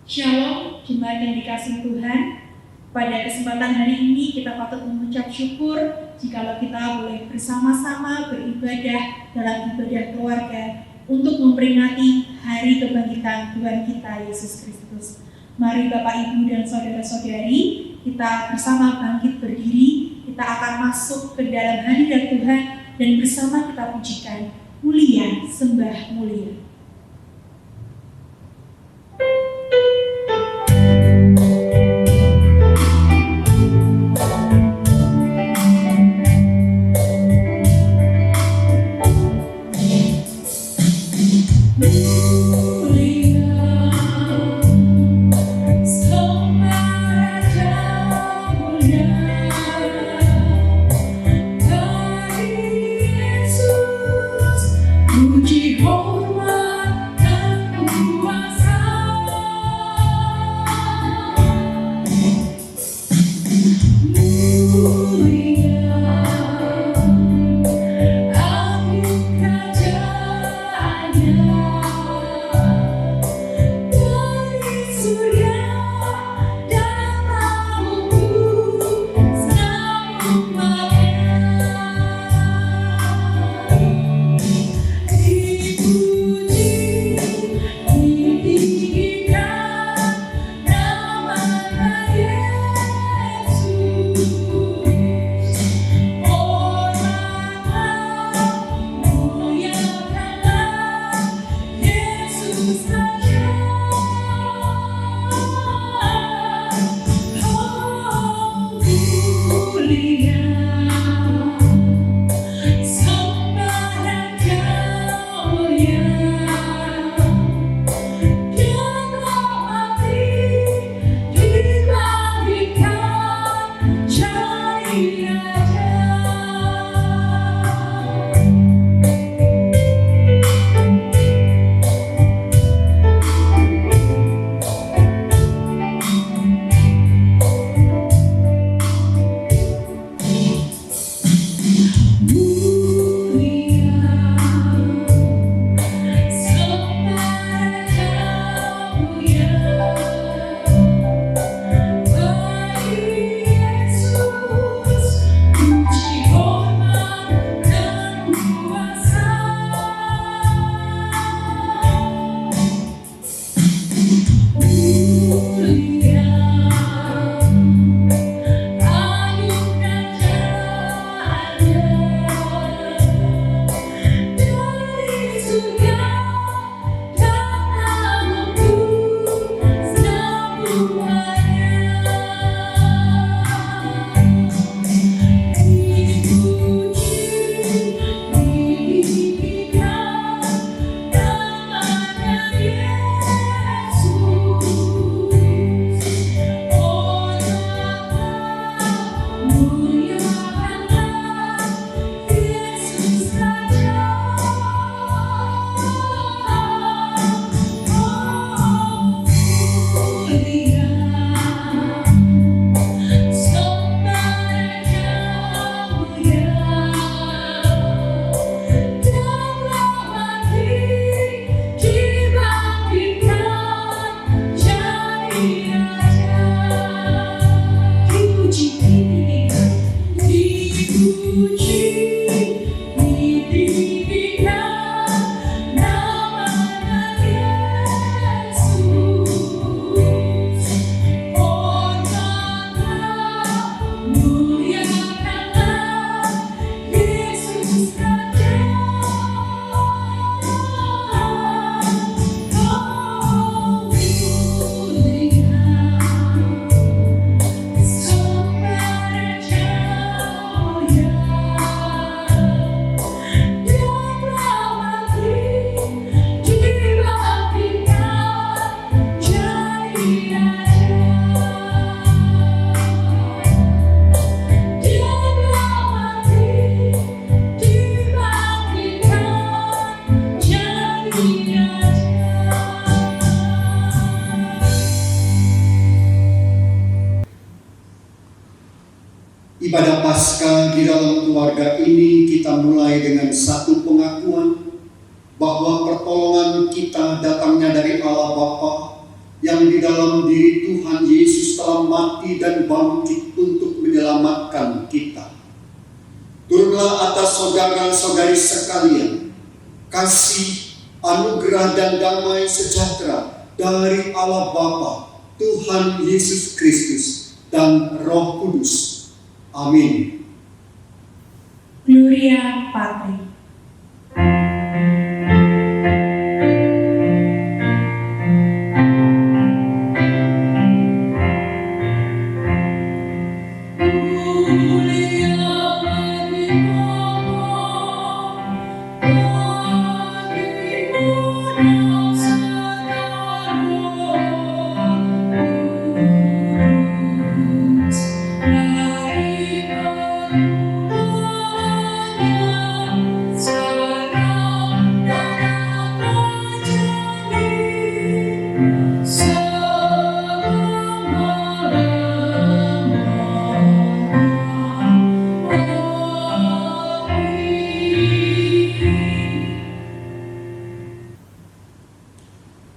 Shalom, jemaat yang dikasihi Tuhan. Pada kesempatan hari ini kita patut mengucap syukur jikalau kita boleh bersama-sama beribadah dalam ibadah keluarga untuk memperingati hari kebangkitan Tuhan kita Yesus Kristus. Mari Bapak, Ibu, dan saudara-saudari, kita bersama bangkit berdiri. Kita akan masuk ke dalam hadirat Tuhan dan bersama kita pujikan mulia, sembah mulia. Ibadah Paskah di dalam keluarga ini kita mulai dengan satu pengakuan bahwa pertolongan kita datangnya dari Allah Bapa yang di dalam diri Tuhan Yesus telah mati dan bangkit untuk menyelamatkan kita. Turunlah atas saudara-saudari sekalian kasih, anugerah dan damai sejahtera dari Allah Bapa, Tuhan Yesus Kristus dan Roh Kudus. Amin. Gloria Patri.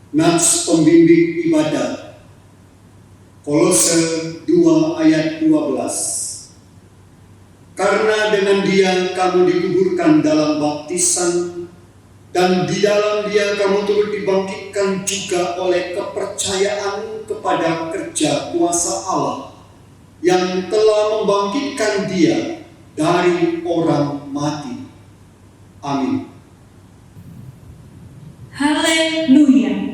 Nats pembimbing ibadah Kolose 2 ayat 12. Karena dengan Dia kamu dikuburkan dalam baptisan, dan di dalam Dia kamu turut dibangkitkan juga oleh kepercayaan kepada kerja kuasa Allah yang telah membangkitkan Dia dari orang mati. Amin. Haleluya.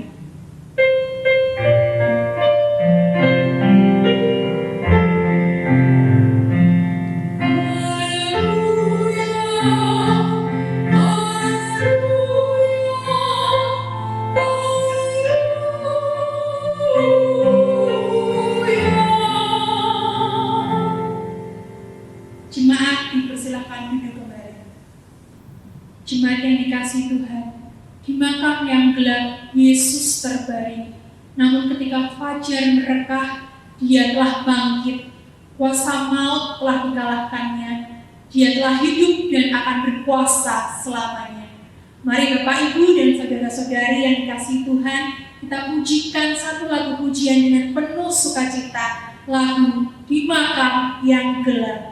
Jemaat dipersilakan duduk kembali. Jemaat yang dikasihi Tuhan, di makam yang gelap Yesus terbaring. Namun ketika fajar merekah, Dia telah bangkit. Kuasa maut telah dikalahkannya. Dia telah hidup dan akan berkuasa selamanya. Mari Bapak, Ibu, dan saudara-saudari yang dikasihi Tuhan, kita pujikan satu lagu pujian dengan penuh sukacita, lagu Di Makam yang Gelap.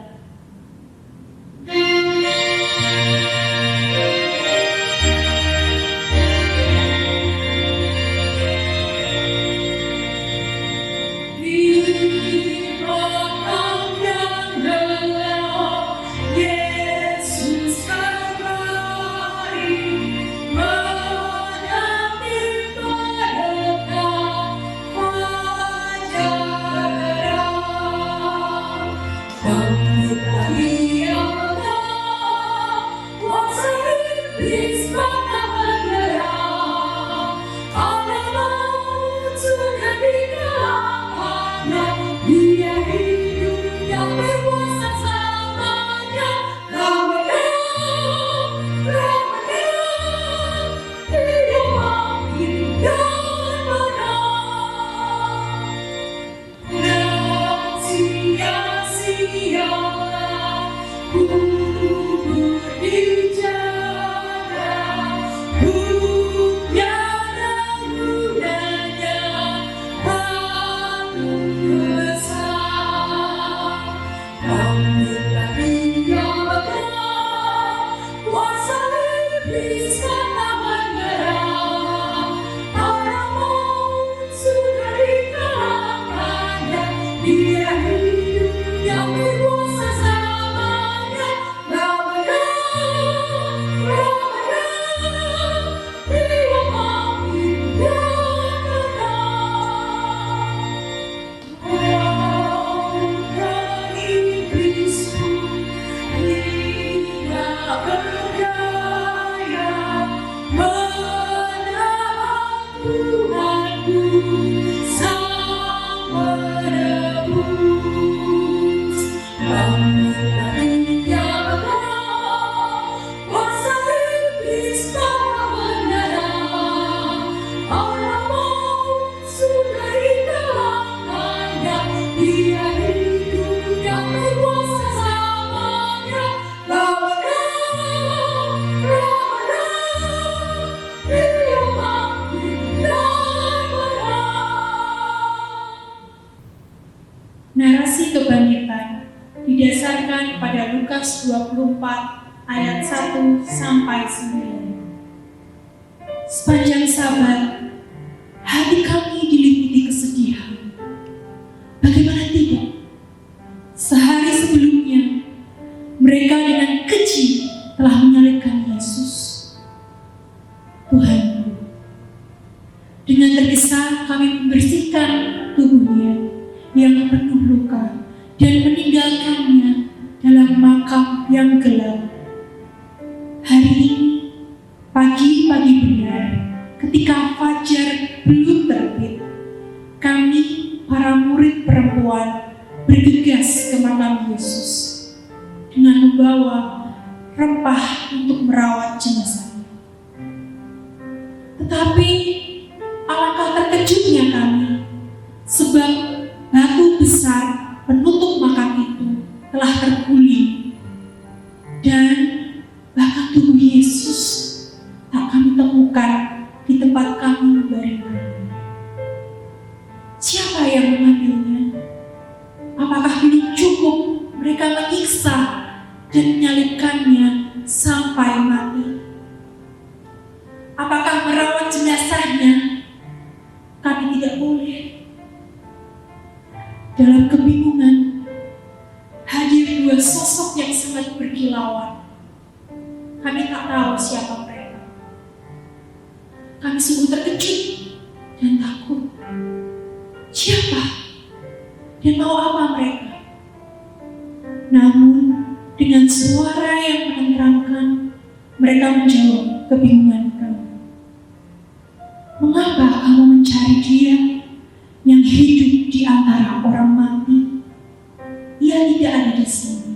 pada Lukas 24 ayat 1 sampai 9. Sepanjang sabat, hati kami diliputi kesedihan. Bagaimana tidak? Sehari sebelumnya, mereka dengan keji telah menyalibkan Yesus. Tuhan, dengan tergesa kami membersihkan tubuhnya yang penuh luka dan meninggalkannya dalam makam yang gelap. Hari ini, pagi-pagi benar, ketika fajar belum terbit, kami, para murid perempuan, bergegas ke makam Yesus dengan membawa rempah untuk merawat jenazahnya. Tetapi alangkah terkejutnya kami, sebab batu besar penutup makam itu telah terguling, dan bahkan tubuh Yesus tak kami temukan di tempat kami membaringkannya. Siapa yang mengambilnya? Apakah belum cukup mereka menyiksa dan menyalibkannya sampai mati? Apakah merawat jenazahnya kami tidak boleh? Dalam kebingungan, hadir dua sosok yang sangat berkilauan. Kami tak tahu siapa mereka. Kami sungguh terkejut dan takut. Siapa? Dan mau apa mereka? Namun, dengan suara yang menenteramkan, mereka menjawab kebingungan kami. Mengapa kamu mencari Dia yang hidup di antara orang mati? Ia tidak ada di sini.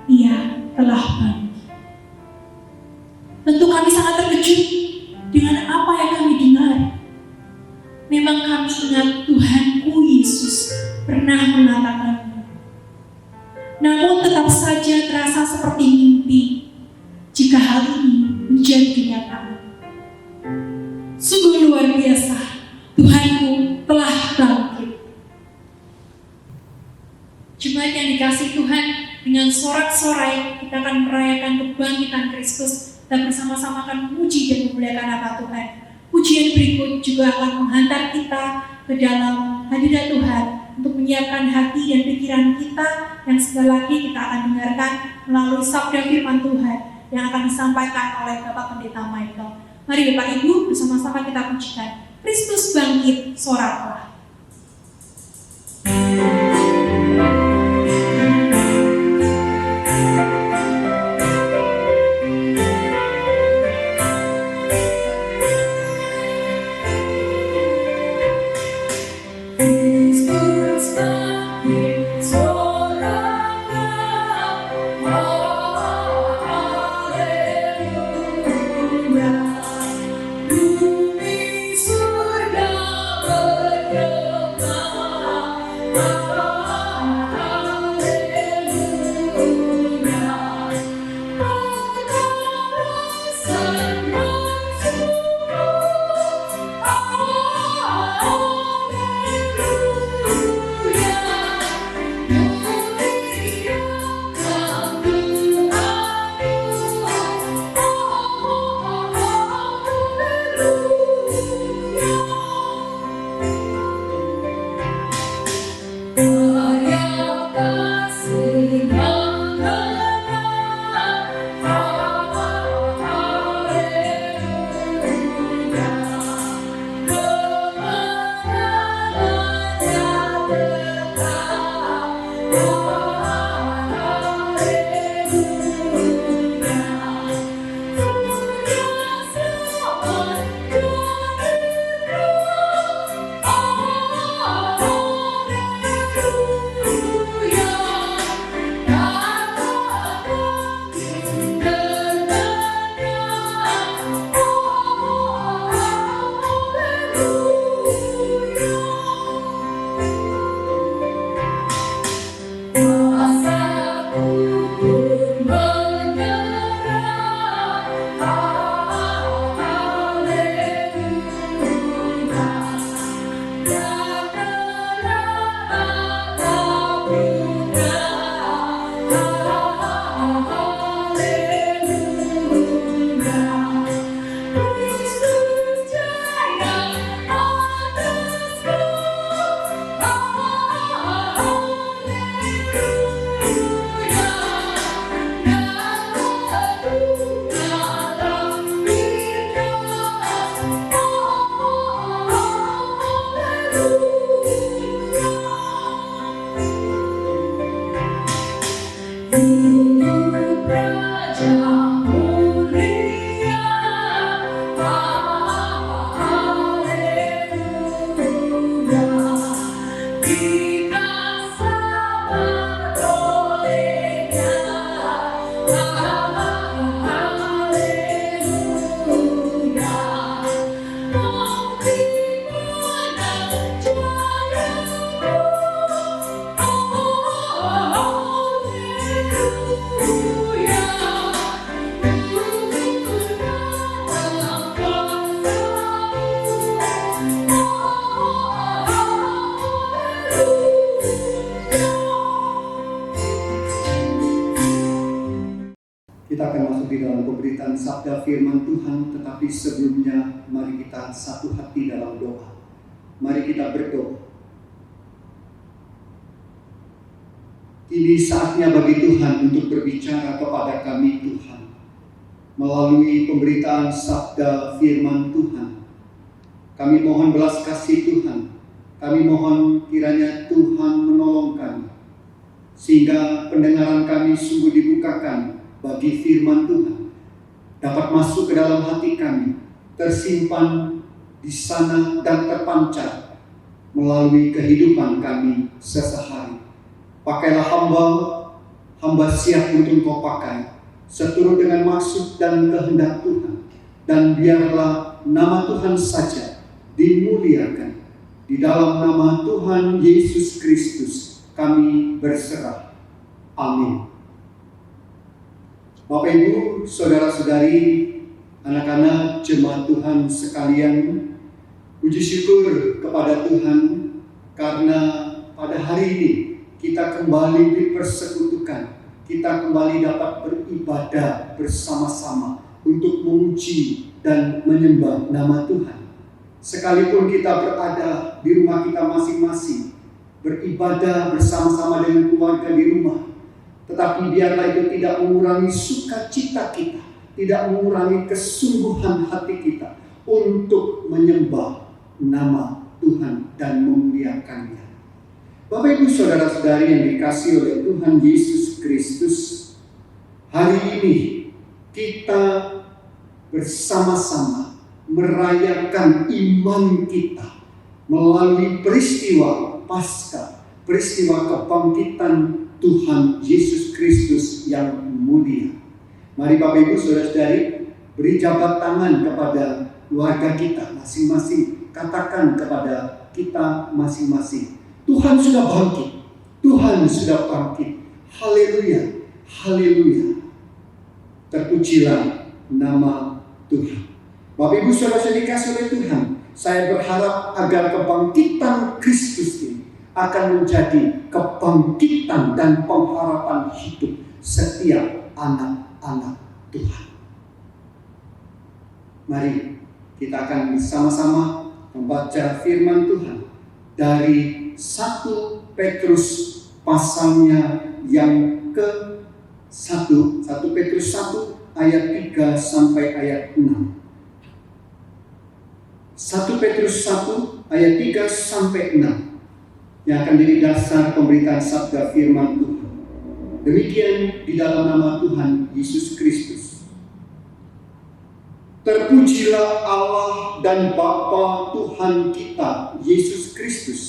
Ia telah bangkit. Tentu kami sangat terkejut dengan apa yang kami dengar. Memang kami ingat Tuhanku Yesus pernah mengatakannya. Namun tetap saja terasa seperti mimpi jika hal ini menjadi kenyataan. Sungguh luar biasa, Tuhanku telah bangkit. Jemaat yang dikasihi Tuhan, dengan sorak-sorai kita akan merayakan kebangkitan Kristus dan bersama-sama akan memuji dan memuliakan nama Tuhan. Pujian berikut juga akan menghantar kita ke dalam hadirat Tuhan untuk menyiapkan hati dan pikiran kita yang sekali lagi kita akan dengarkan melalui sabda firman Tuhan yang akan disampaikan oleh Bapak Pendeta Michael. Mari Bapak Ibu bersama-sama kita pujikan Kristus bangkit, soraklah. Bumi surga bergetar. di dalam pemberitaan sabda firman Tuhan, tetapi sebelumnya mari kita satu hati dalam doa. Mari kita berdoa. Ini saatnya bagi Tuhan untuk berbicara kepada kami Tuhan melalui pemberitaan sabda firman Tuhan. Kami mohon belas kasih Tuhan. Kami mohon kiranya Tuhan menolong kami sehingga pendengaran kami sungguh dibukakan bagi firman Tuhan, dapat masuk ke dalam hati kami, tersimpan di sana dan terpancar melalui kehidupan kami sesehari. Pakailah hamba siap untuk Kau pakai, seturut dengan maksud dan kehendak Tuhan, dan biarlah nama Tuhan saja dimuliakan. Di dalam nama Tuhan Yesus Kristus kami berserah. Amin. Bapak Ibu, saudara-saudari, anak-anak jemaat Tuhan sekalian, puji syukur kepada Tuhan karena pada hari ini kita kembali dipersekutukan, kita kembali dapat beribadah bersama-sama untuk memuji dan menyembah nama Tuhan. Sekalipun kita berada di rumah kita masing-masing, beribadah bersama-sama dengan keluarga di rumah, tetapi biarlah itu tidak mengurangi sukacita kita, tidak mengurangi kesungguhan hati kita untuk menyembah nama Tuhan dan memuliakannya. Bapak Ibu saudara-saudari yang dikasihi oleh Tuhan Yesus Kristus, hari ini kita bersama-sama merayakan iman kita melalui peristiwa Paskah, peristiwa kebangkitan Tuhan Yesus Kristus yang mulia. Mari Bapak Ibu saudara-saudari, beri jabat tangan kepada keluarga kita masing-masing, katakan kepada kita masing-masing, Tuhan sudah bangkit, Tuhan sudah bangkit. Haleluya, haleluya. Terpujilah nama Tuhan. Bapak Ibu saudara-saudari dikasihi oleh Tuhan, saya berharap agar kebangkitan Kristus ini akan menjadi kebangkitan dan pengharapan hidup setiap anak-anak Tuhan. Mari kita akan bersama-sama membaca firman Tuhan dari 1 Petrus pasalnya yang ke-1, 1 Petrus 1 ayat 3 sampai ayat 6. 1 Petrus 1 ayat 3 sampai 6 yang akan jadi dasar pemberitaan sabda firman Tuhan. Demikian di dalam nama Tuhan Yesus Kristus. Terpujilah Allah dan Bapa Tuhan kita Yesus Kristus,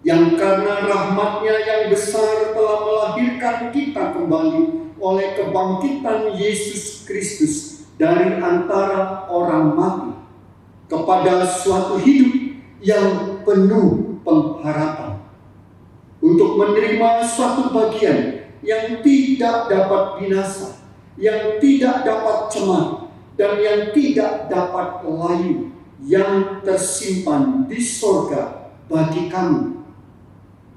yang karena rahmat-Nya yang besar telah melahirkan kita kembali oleh kebangkitan Yesus Kristus dari antara orang mati kepada suatu hidup yang penuh pengharapan, untuk menerima suatu bagian yang tidak dapat binasa, yang tidak dapat cemar, dan yang tidak dapat layu, yang tersimpan di sorga bagi kamu,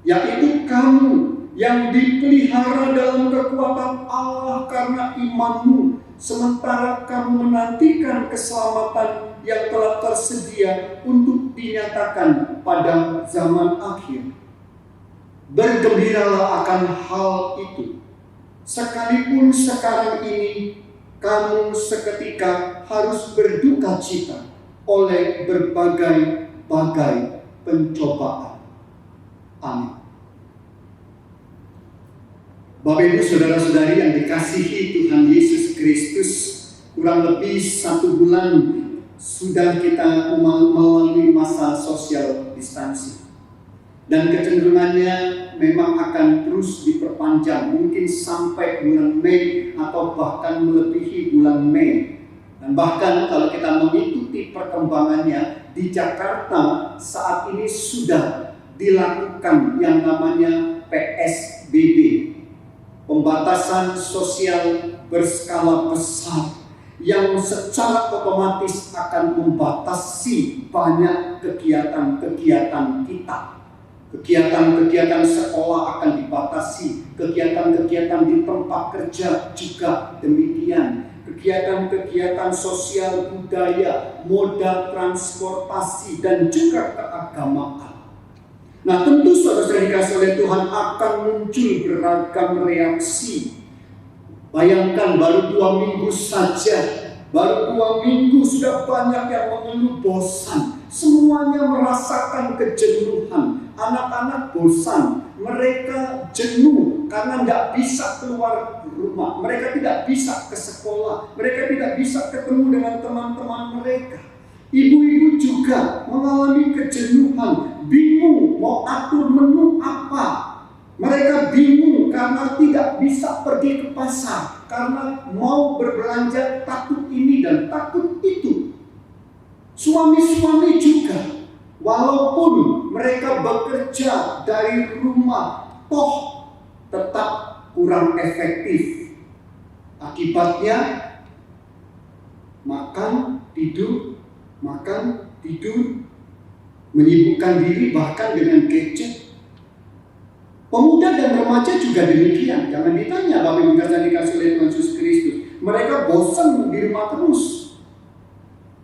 yaitu kamu yang dipelihara dalam kekuatan Allah karena imanmu, sementara kamu menantikan keselamatan yang telah tersedia untuk dinyatakan pada zaman akhir. Bergembiralah akan hal itu, sekalipun sekarang ini kamu seketika harus berduka cita oleh berbagai-bagai pencobaan. Amin. Bapak Ibu saudara-saudari yang dikasihi Tuhan Yesus Kristus, kurang lebih 1 bulan sudah kita melalui masa social distancing, dan kecenderungannya memang akan terus diperpanjang, mungkin sampai bulan Mei atau bahkan melebihi bulan Mei. Dan bahkan kalau kita mengikuti perkembangannya di Jakarta saat ini sudah dilakukan yang namanya PSBB, pembatasan sosial berskala besar, yang secara otomatis akan membatasi banyak kegiatan-kegiatan kita. Kegiatan-kegiatan sekolah akan dibatasi, kegiatan-kegiatan di tempat kerja juga demikian. Kegiatan-kegiatan sosial budaya, moda transportasi, dan juga keagamaan. Nah, tentu saudara dikasih oleh Tuhan akan muncul beragam reaksi. Bayangkan baru 2 minggu saja, baru 2 minggu sudah banyak yang mengeluh bosan. Semuanya merasakan kejenuhan. Anak-anak bosan, mereka jenuh karena tidak bisa keluar rumah. Mereka tidak bisa ke sekolah, mereka tidak bisa ketemu dengan teman-teman mereka. Ibu-ibu juga mengalami kejenuhan, bingung mau atur menu apa. Mereka bingung karena tidak bisa pergi ke pasar, karena mau berbelanja takut ini dan takut itu. Suami-suami juga, walaupun mereka bekerja dari rumah, toh tetap kurang efektif. Akibatnya makan, tidur, menyibukkan diri bahkan dengan gadget. Pemuda dan remaja juga demikian. Jangan ditanya Bapak Ibu yang dikasih oleh Tuhan Yesus Kristus. Mereka bosan di rumah terus.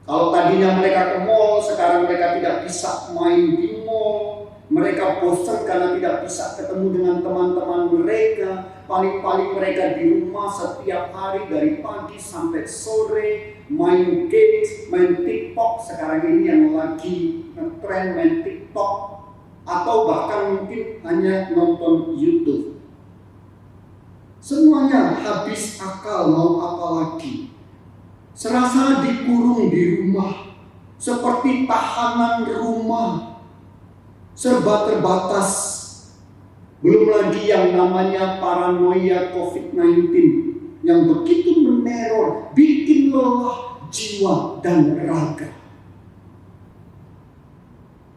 Kalau tadinya mereka ke mall, sekarang mereka tidak bisa main di mall. Mereka bosan karena tidak bisa ketemu dengan teman-teman mereka. Paling-paling mereka di rumah setiap hari dari pagi sampai sore, main games, main TikTok. Sekarang ini yang lagi ngetren main TikTok. Atau bahkan mungkin hanya nonton YouTube. Semuanya habis akal, mau apa lagi. Serasa dikurung di rumah, seperti tahanan rumah, serba terbatas. Belum lagi yang namanya paranoia COVID-19 yang begitu meneror, bikin lelah jiwa dan raga.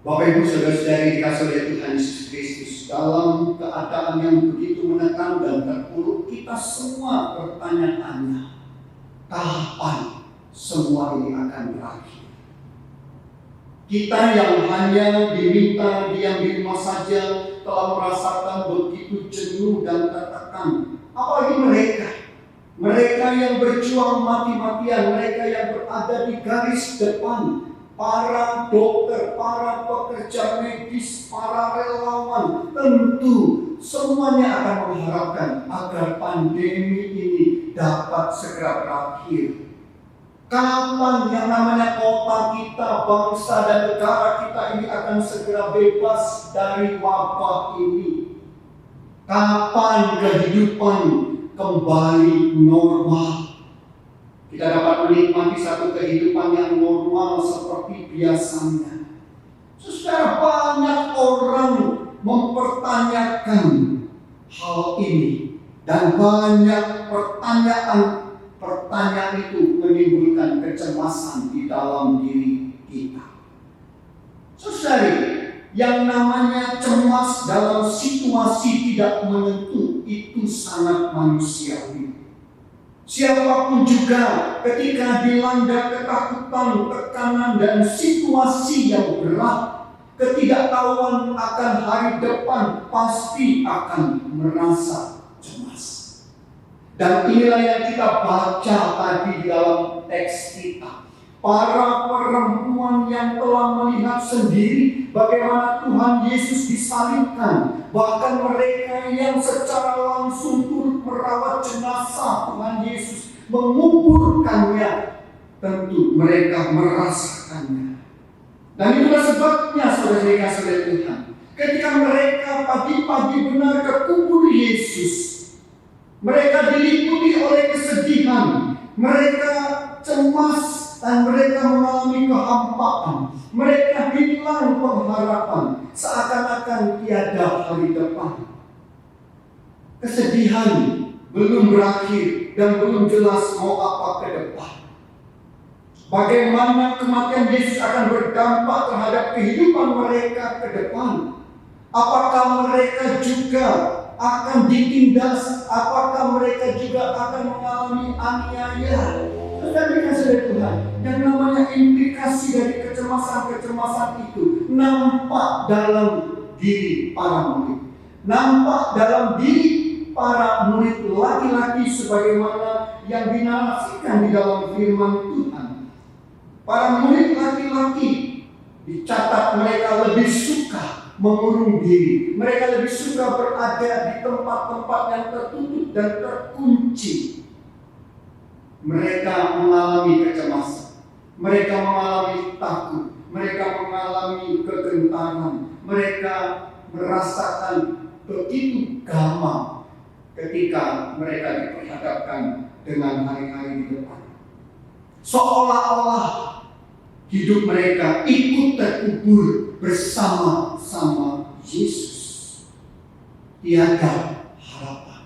Bapak Ibu saudara-saudari dikasih oleh Tuhan Yesus Kristus, dalam keadaan yang begitu menekan dan terpuruk, kita semua bertanya-tanya, kapan semua ini akan berakhir? Kita yang hanya diminta diam di rumah saja telah merasakan begitu jenuh dan tertekan. Apalagi mereka yang berjuang mati-matian, mereka yang berada di garis depan, para dokter, para pekerja medis, para relawan, tentu semuanya akan mengharapkan agar pandemi ini dapat segera berakhir. Kapan yang namanya kota kita, bangsa dan negara kita ini akan segera bebas dari wabah ini? Kapan kehidupan kembali normal? Kita dapat menikmati satu kehidupan yang normal seperti biasanya. Saudara, banyak orang mempertanyakan hal ini. Dan banyak pertanyaan itu menimbulkan kecemasan di dalam diri kita. Saudari, yang namanya cemas dalam situasi tidak menentu itu sangat manusiawi. Siapapun juga ketika dilanda ketakutan, tekanan, dan situasi yang berat, ketidaktahuan akan hari depan pasti akan merasa cemas. Dan inilah yang kita baca tadi di dalam teks kita. Para perempuan yang telah melihat sendiri bagaimana Tuhan Yesus disalibkan, bahkan mereka yang secara langsung turut merawat jenazah Tuhan Yesus, menguburkannya, tentu mereka merasakannya. Dan itulah sebabnya saudara kasih oleh Tuhan, ketika mereka pagi-pagi benar ke kubur Yesus, mereka diliputi oleh kesedihan, mereka cemas, dan mereka mengalami kehampaan. Mereka hilang pengharapan, seakan-akan tiada hari depan. Kesedihan belum berakhir dan belum jelas mau apa ke depan. Bagaimana kematian Yesus akan berdampak terhadap kehidupan mereka ke depan? Apakah mereka juga akan ditindas? Apakah mereka juga akan mengalami aniaya? Dan dikasih oleh Tuhan, yang namanya implikasi dari kecemasan-kecemasan itu nampak dalam diri para murid. Nampak dalam diri para murid laki-laki sebagaimana yang dinarasikan di dalam firman Tuhan. Para murid laki-laki dicatat mereka lebih suka mengurung diri. Mereka lebih suka berada di tempat-tempat yang tertutup dan terkunci. Mereka mengalami kecemasan. Mereka mengalami takut. Mereka mengalami kegentaran. Mereka merasakan begitu gamang ketika mereka diperhadapkan dengan hari-hari di depan. Seolah-olah hidup mereka ikut terkubur bersama-sama Yesus. Tiada harapan.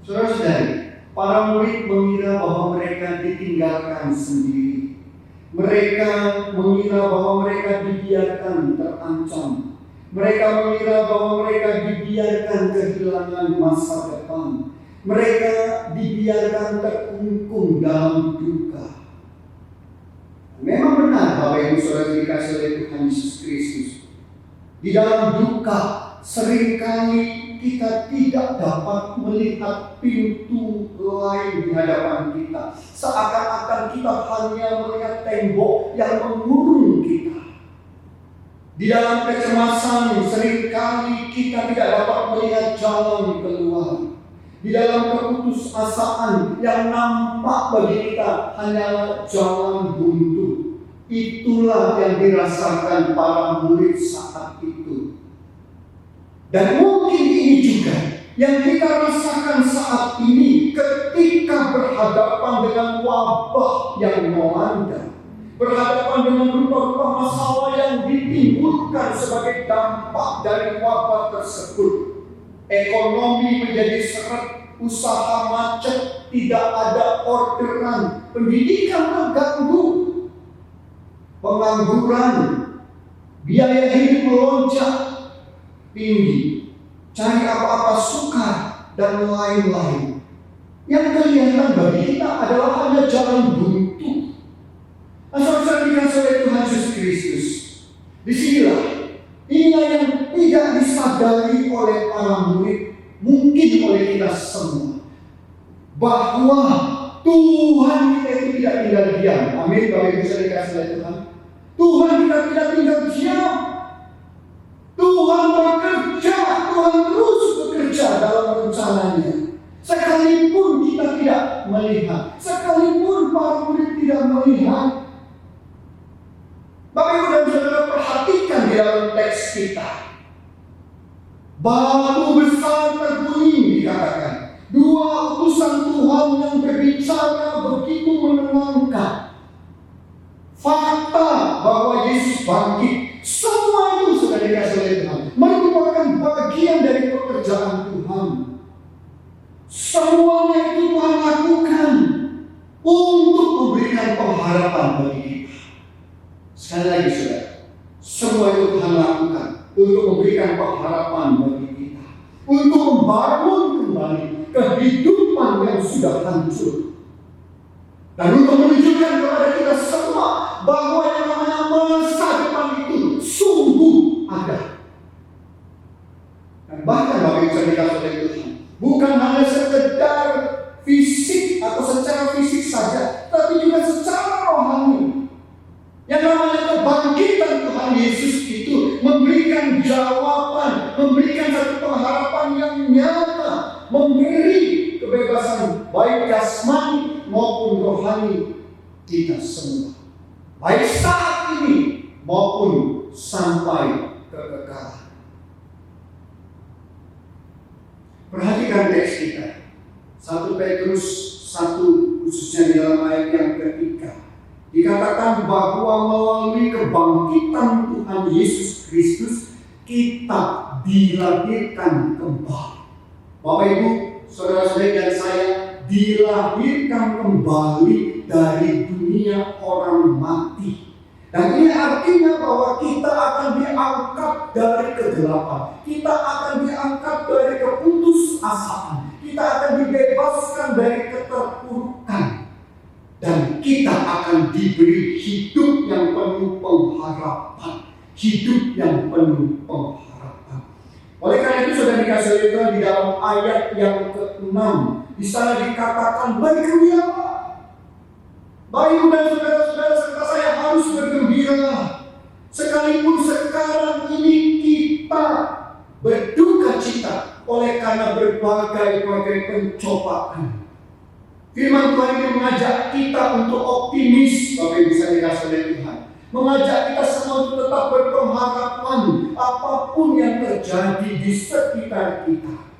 Saudara-saudari, para murid mengira bahwa mereka ditinggalkan sendiri. Mereka mengira bahwa mereka dibiarkan terancam. Mereka mengira bahwa mereka dibiarkan kehilangan masa depan. Mereka dibiarkan terkungkung dalam duka. Memang benar Bapak Ibu Saudara dikasih oleh Tuhan Yesus Kristus. Di dalam duka seringkali kita tidak dapat melihat pintu lain di hadapan kita. Seakan-akan kita hanya melihat tembok yang mengurung kita. Di dalam kecemasan seringkali kita tidak dapat melihat jalan keluar. Di dalam keputusasaan yang nampak bagi kita hanyalah jalan buntu. Itulah yang dirasakan para murid saat itu. Dan mungkin ini juga yang kita rasakan saat ini ketika berhadapan dengan wabah yang melanda. Berhadapan dengan rupa-rupa masalah yang ditimbulkan sebagai dampak dari wabah tersebut. Ekonomi menjadi seret, usaha macet, tidak ada orderan, pendidikan terganggu, pengangguran, biaya hidup melonjak tinggi, cari apa-apa sukar, dan lain-lain. Yang kelihatan bagi kita adalah hanya jalan buntu. Saudara dikasih oleh Tuhan Yesus Kristus. Disinilah inilah yang tidak disadari oleh para murid, mungkin oleh kita semua, bahwa Tuhan kita itu tidak tinggal diam. Amin. Bapak Ibu saya dikasih oleh Tuhan. Tuhan kita tidak tinggal diam. Tuhan bekerja, Tuhan terus bekerja dalam rencananya. Sekalipun kita tidak melihat, sekalipun para murid tidak melihat. Bapak Ibu dan Saudara perhatikan di dalam teks kita. Batu besar terguling dikatakan. Dua utusan Tuhan yang berbicara begitu menenangkan. Fakta bahwa Yesus bangkit. Semua itu sudah dikasih oleh Tuhan. Merupakan bagian dari pekerjaan Tuhan. Semuanya itu Tuhan lakukan untuk memberikan pengharapan bagi kita. Sekali lagi saudara, semua itu Tuhan lakukan untuk memberikan pengharapan bagi kita, untuk membangun kembali kehidupan yang sudah hancur, dan untuk menunjukkan kepada kita semua bahwa yang namanya masa depan itu sungguh ada. Dan bahkan Bapak Ibu saya dikasih oleh Tuhan, bukan hanya sekedar fisik atau secara fisik saja, tapi juga secara rohani. Yang namanya kebangkitan Tuhan Yesus itu memberikan jawaban, memberikan satu pengharapan yang nyata, memberi kebebasan baik jasmani maupun rohani kita semua, baik saat ini maupun sampai kekekalan. Perhatikan teks kita, 1 Petrus 1 khususnya di dalam ayat yang ketiga. Dikatakan bahwa melalui kebangkitan Tuhan Yesus Kristus kita dilahirkan kembali. Bapak Ibu, saudara-saudari dan saya dilahirkan kembali dari dunia orang mati. Dan ini artinya bahwa kita akan diangkat dari kegelapan. Kita akan diangkat dari keputusasaan. Kita akan dibebaskan dari keterpurukan. Dan kita akan diberi hidup yang penuh pengharapan. hidup yang penuh pengharapan. Oleh karena itu saudara dikasih oleh Tuhan, di dalam ayat yang ke-6 di sana dikatakan, bergembiralah. Bapak Ibu dan saudara-saudara serta saya harus bergembira. Sekalipun sekarang ini kita berduka cita oleh karena berbagai pencobaan. Firman Tuhan ini mengajak kita untuk optimis, Bapak Ibu saya dikasih oleh Tuhan. Mengajak kita semua untuk tetap berpengharapan apapun yang terjadi di sekitar kita.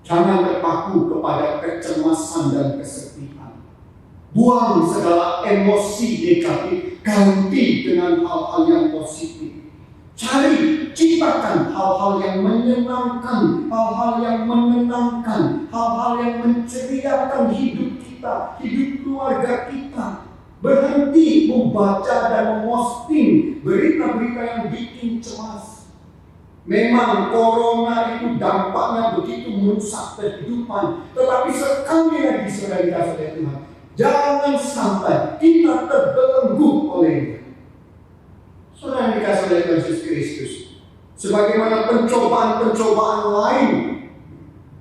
Jangan terpaku kepada kecemasan dan kesedihan. Buang segala emosi negatif, ganti dengan hal-hal yang positif. Cari, ciptakan hal-hal yang menyenangkan, hal-hal yang menenangkan, hal-hal yang menceriakan hidup kita, hidup keluarga kita. Berhenti membaca dan memposting berita-berita yang bikin cemas. Memang corona itu dampaknya begitu merusak kehidupan, tetapi sekali lagi saudara dikasih oleh Tuhan, jangan sampai kita terbelenggu olehnya. Saudara dikasih oleh Yesus Kristus, sebagaimana pencobaan-pencobaan lain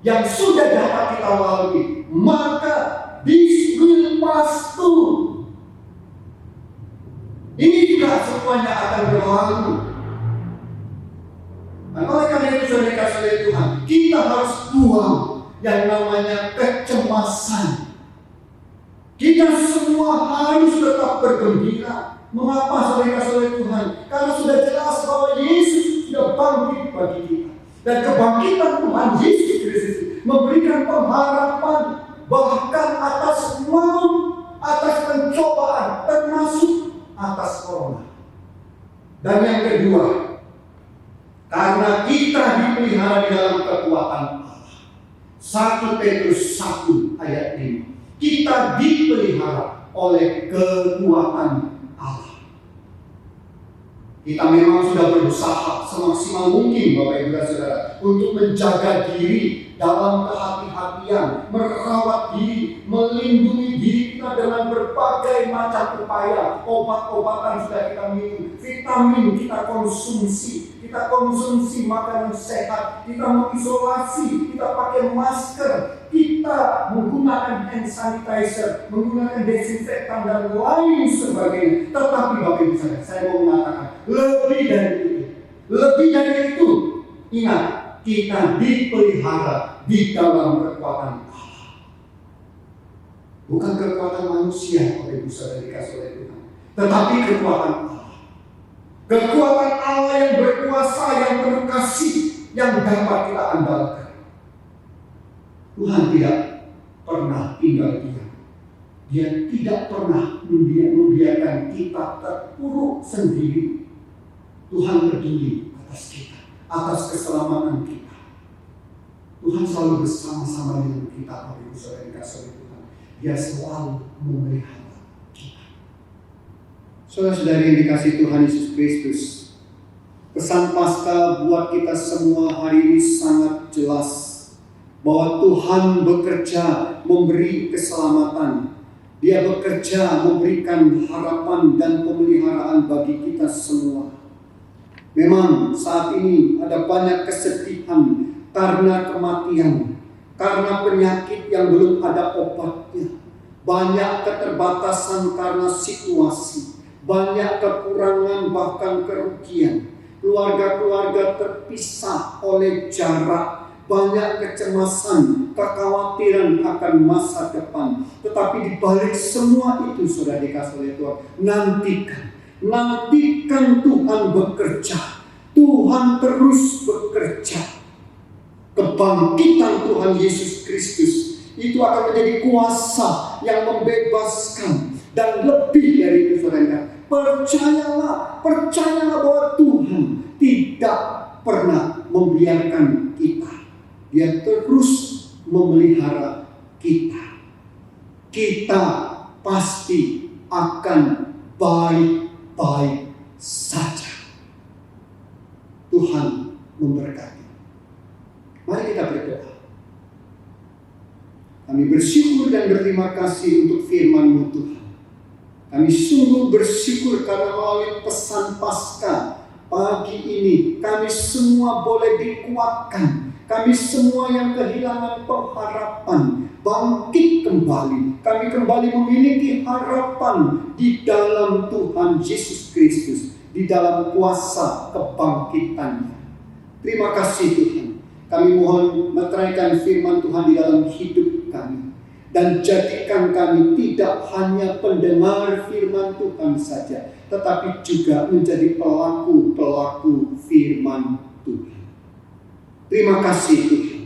yang sudah dapat kita lalui, maka this will pass too. Ini juga semuanya akan berlalu. Dan oleh karena itu saudara dikasih oleh Tuhan, kita harus buang yang namanya kecemasan. Kita semua harus tetap bergembira. Mengapa saudara dikasih oleh Tuhan? Karena sudah jelas bahwa Yesus sudah bangkit bagi kita. Dan kebangkitan Tuhan Yesus Kristus memberikan pengharapan bahkan atas maut, atas pencobaan, termasuk atas corona. Dan yang kedua, karena kita dipelihara di dalam kekuatan Allah. 1 Petrus 1 ayat 5. Kita dipelihara oleh kekuatan Allah. Kita memang sudah berusaha semaksimal mungkin Bapak Ibu dan Saudara untuk menjaga diri dalam kehati-hatian, merawat diri, melindungi diri kita dengan berbagai macam upaya. Obat-obatan sudah kita minum, vitamin kita konsumsi makanan sehat, kita mengisolasi, kita pakai masker, kita menggunakan hand sanitizer, menggunakan desinfektan dan lain sebagainya. Tetapi Bapak Ibu saya mau mengatakan lebih dari itu, ingat, kita dipelihara di dalam kekuatan Allah. Bukan kekuatan manusia, Bapak Ibu saudara dikasih oleh Tuhan, tetapi kekuatan Allah. Kekuatan Allah yang berkuasa, yang penuh kasih, yang dapat kita andalkan. Tuhan tidak pernah tinggal diam. Dia tidak pernah membiarkan kita terpuruk sendiri. Tuhan peduli atas kita, atas keselamatan kita. Tuhan selalu bersama-sama dengan kita, Bapak Ibu saudara dikasih oleh Tuhan. Dia selalu memelihara kita. Saudara-saudari yang dikasih Tuhan Yesus Kristus, pesan Paskah buat kita semua hari ini sangat jelas bahwa Tuhan bekerja memberi keselamatan. Dia bekerja memberikan harapan dan pemeliharaan bagi kita semua. Memang saat ini ada banyak kesedihan karena kematian, karena penyakit yang belum ada obatnya. Banyak keterbatasan karena situasi, banyak kekurangan bahkan kerugian. Keluarga-keluarga terpisah oleh jarak, banyak kecemasan, kekhawatiran akan masa depan. Tetapi di balik semua itu sudah dikasih oleh Tuhan, nantikan Tuhan bekerja. Tuhan terus bekerja. Kebangkitan Tuhan Yesus Kristus itu akan menjadi kuasa yang membebaskan. Dan lebih dari itu saudara, percayalah bahwa Tuhan tidak pernah membiarkan kita. Dia terus memelihara kita. Kita pasti akan baik-baik saja. Tuhan memberkati. Mari kita berdoa. Kami bersyukur dan berterima kasih untuk firman-Mu Tuhan. Kami sungguh bersyukur karena melalui pesan Paskah pagi ini kami semua boleh dikuatkan. Kami semua yang kehilangan pengharapan bangkit kembali. Kami kembali memiliki harapan di dalam Tuhan Yesus Kristus, di dalam kuasa kebangkitannya. Terima kasih Tuhan. Kami mohon meteraikan firman Tuhan di dalam hidup kami. Dan jadikan kami tidak hanya pendengar firman Tuhan saja, tetapi juga menjadi pelaku-pelaku firman Tuhan. Terima kasih Tuhan.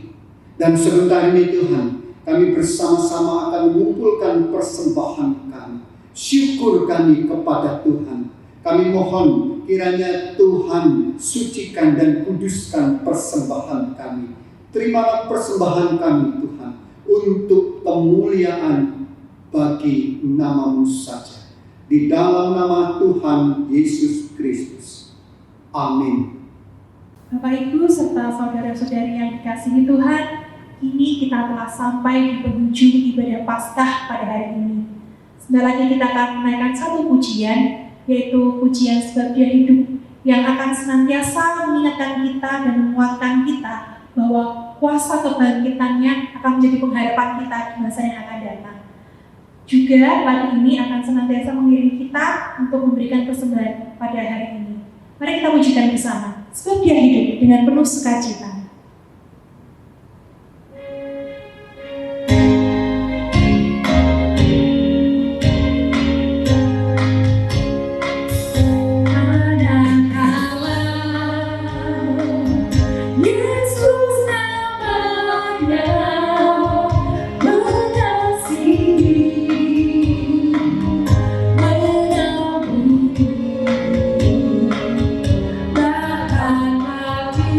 Dan sebentar ini Tuhan, kami bersama-sama akan mengumpulkan persembahan kami. Syukur kami kepada Tuhan. Kami mohon kiranya Tuhan sucikan dan kuduskan persembahan kami. Terimalah persembahan kami Tuhan, untuk kemuliaan bagi nama-Mu saja. Di dalam nama Tuhan Yesus Kristus. Amin. Bapak Ibu serta saudara-saudari yang dikasihi Tuhan, kini kita telah sampai di penghujung ibadah Paskah pada hari ini. Sebentar lagi kita akan menaikkan satu pujian, yaitu pujian Sebab Dia Hidup, yang akan senantiasa mengingatkan kita dan menguatkan kita bahwa kuasa kebangkitannya akan menjadi pengharapan kita di masa yang akan datang. Juga lagu ini akan senantiasa mengiringi kita untuk memberikan persembahan pada hari ini. Mari kita pujikan bersama. Sebab Dia hidup dengan penuh sukacita. Bahkan mati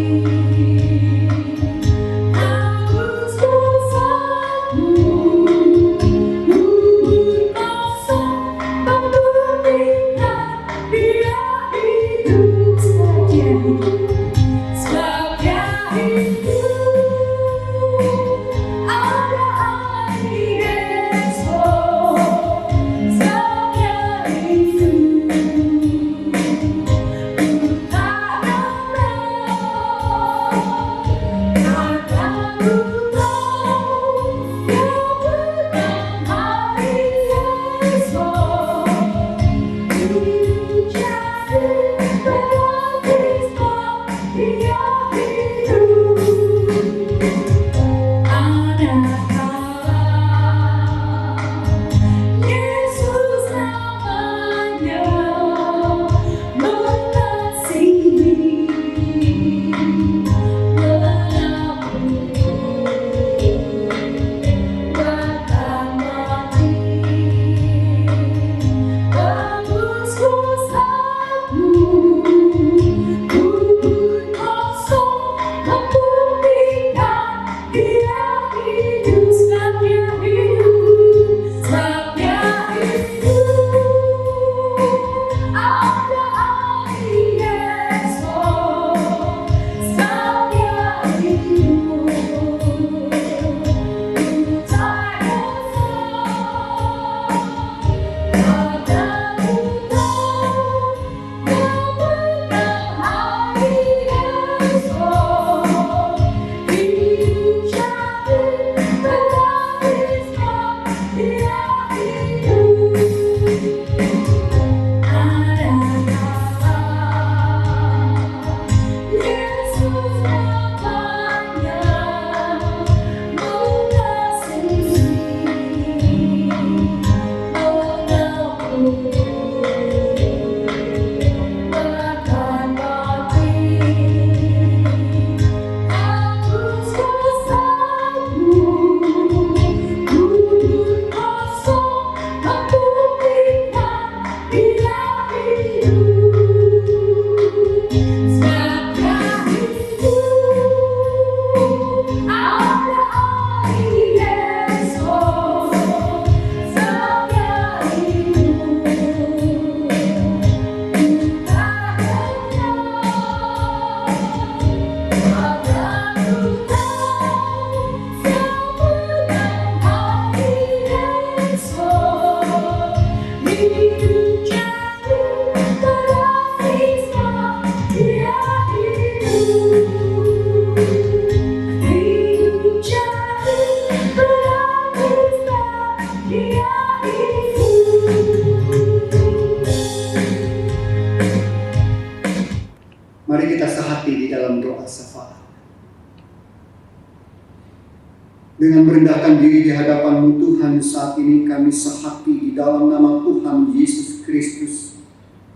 Dengan merendahkan diri di hadapan-Mu Tuhan, saat ini kami sehati di dalam nama Tuhan Yesus Kristus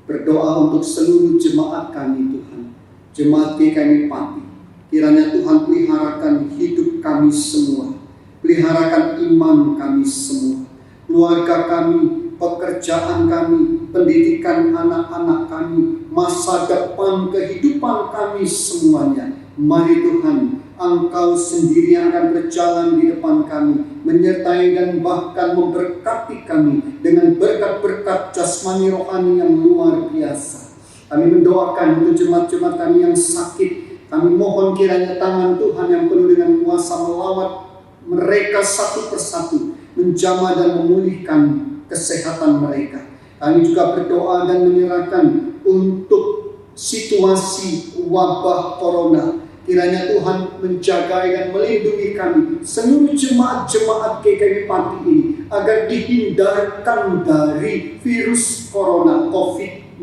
berdoa untuk seluruh jemaat kami Tuhan, jemaat GKMI Pati. Kiranya Tuhan peliharakan hidup kami semua, peliharakan iman kami semua, keluarga kami, pekerjaan kami, pendidikan anak-anak kami, masa depan kehidupan kami semuanya. Mari Tuhan, Engkau sendiri yang akan berjalan di depan kami, menyertai dan bahkan memberkati kami dengan berkat-berkat jasmani rohani yang luar biasa. Kami mendoakan untuk jemaat-jemaat kami yang sakit. Kami mohon kiranya tangan Tuhan yang penuh dengan kuasa melawat mereka satu persatu, menjamah dan memulihkan kesehatan mereka. Kami juga berdoa dan menyerahkan untuk situasi wabah corona. Kiranya Tuhan menjaga dan melindungi kami, seluruh jemaat-jemaat GKMI Pati ini, agar dihindarkan dari virus corona COVID-19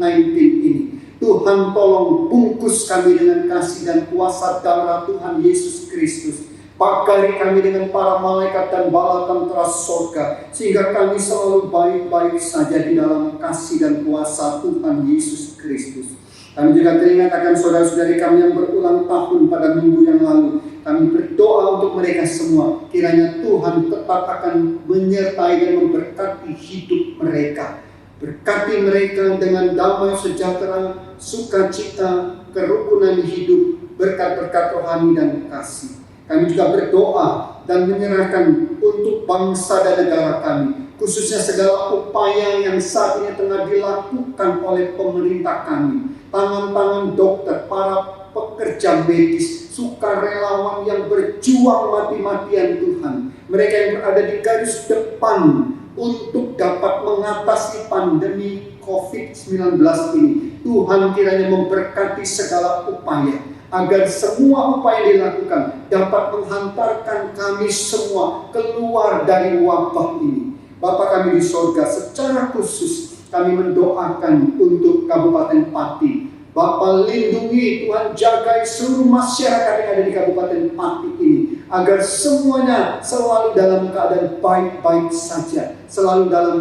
ini. Tuhan tolong bungkus kami dengan kasih dan kuasa darah Tuhan Yesus Kristus. Pagari kami dengan para malaikat dan bala tentara sorga, sehingga kami selalu baik-baik saja di dalam kasih dan kuasa Tuhan Yesus Kristus. Kami juga teringat akan saudara-saudari kami yang berulang tahun pada minggu yang lalu. Kami berdoa untuk mereka semua. Kiranya Tuhan tetap akan menyertai dan memberkati hidup mereka. Berkati mereka dengan damai sejahtera, sukacita, kerukunan hidup, berkat-berkat rohani dan kasih. Kami juga berdoa dan menyerahkan untuk bangsa dan negara kami, khususnya segala upaya yang saat ini tengah dilakukan oleh pemerintah kami. Tangan-tangan dokter, para pekerja medis, sukarelawan yang berjuang mati-matian Tuhan. Mereka yang berada di garis depan untuk dapat mengatasi pandemi COVID-19 ini. Tuhan kiranya memberkati segala upaya, agar semua upaya dilakukan dapat menghantarkan kami semua keluar dari wabah ini. Bapa kami di sorga, secara khusus kami mendoakan untuk Kabupaten Pati. Bapa lindungi, Tuhan jagai seluruh masyarakat yang ada di Kabupaten Pati ini, agar semuanya selalu dalam keadaan baik-baik saja, selalu dalam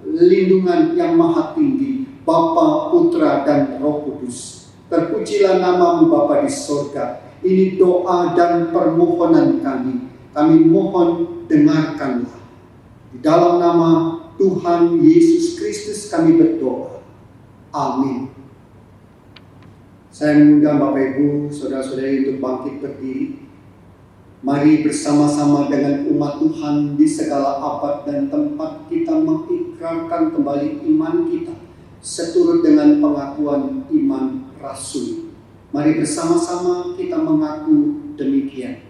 lindungan yang maha tinggi, Bapa, Putra, dan Roh Kudus. Terpujilah nama-Mu Bapa di sorga. Ini doa dan permohonan kami. Kami mohon dengarkanlah. Di dalam nama Tuhan Yesus Kristus kami berdoa. Amin. Saya mengundang Bapak Ibu, saudara-saudari untuk bangkit berdiri. Mari bersama-sama dengan umat Tuhan di segala abad dan tempat kita mengikrarkan kembali iman kita seturut dengan pengakuan iman Rasul. Mari bersama-sama kita mengaku demikian.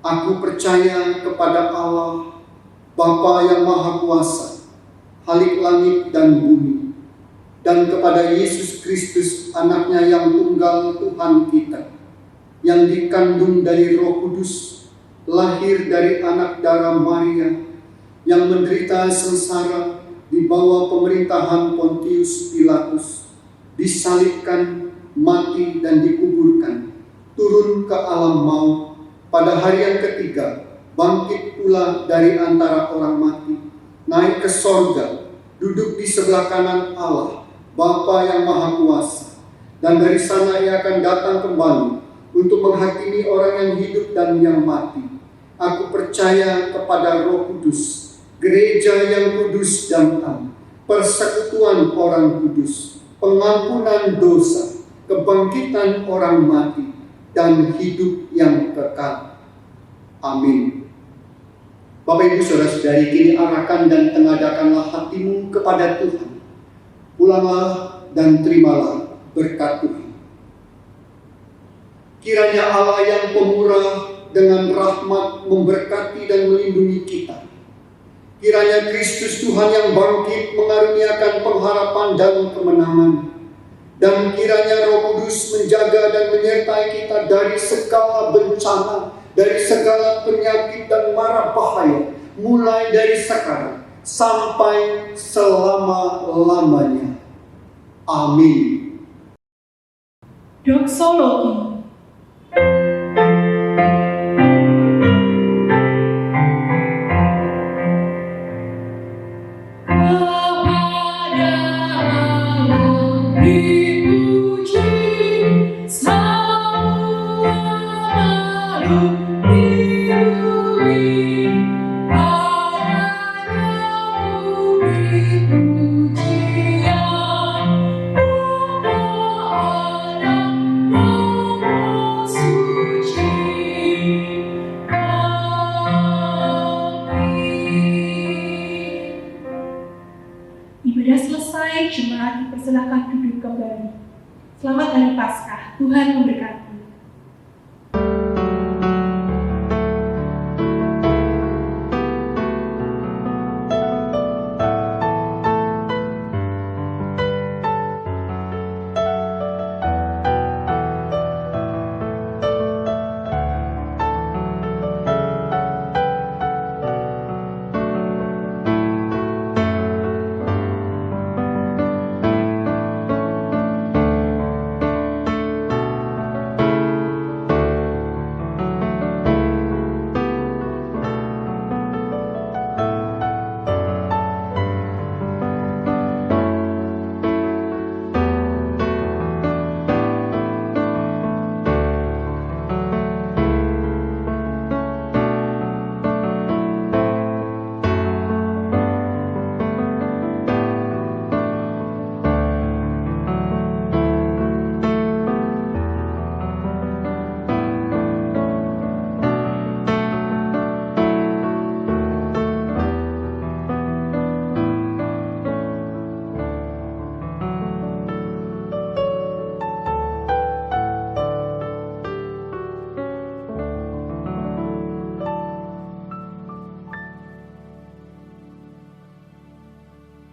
Aku percaya kepada Allah, Bapa yang Maha Kuasa, Khalik langit dan bumi, dan kepada Yesus Kristus, Anaknya yang tunggal Tuhan kita, yang dikandung dari Roh Kudus, lahir dari anak darah Maria, yang menderita sengsara di bawah pemerintahan Pontius Pilatus, disalibkan, mati dan dikuburkan, turun ke alam maut, pada hari yang ketiga bangkit pula dari antara orang mati, naik ke sorga, duduk di sebelah kanan Allah, Bapa yang Maha Kuasa, dan dari sana Ia akan datang kembali untuk menghakimi orang yang hidup dan yang mati. Aku percaya kepada Roh Kudus, gereja yang kudus dan am, persekutuan orang kudus, pengampunan dosa, kebangkitan orang mati, dan hidup yang kekal. Amin. Bapak Ibu Saudara-saudari, kini arahkan dan tengadahkanlah hatimu kepada Tuhan. Pulanglah dan terimalah berkat Tuhan. Kiranya Allah yang pemurah dengan rahmat memberkati dan melindungi kita. Kiranya Kristus Tuhan yang bangkit mengaruniakan pengharapan dan kemenangan. Dan kiranya Roh Kudus menjaga dan menyertai kita dari segala bencana, dari segala penyakit dan mara bahaya, mulai dari sekarang sampai selama-lamanya. Amin. Doxologi. Ibadah selesai, jemaat dipersilakan duduk kembali. Selamat Hari Paskah, Tuhan memberkati.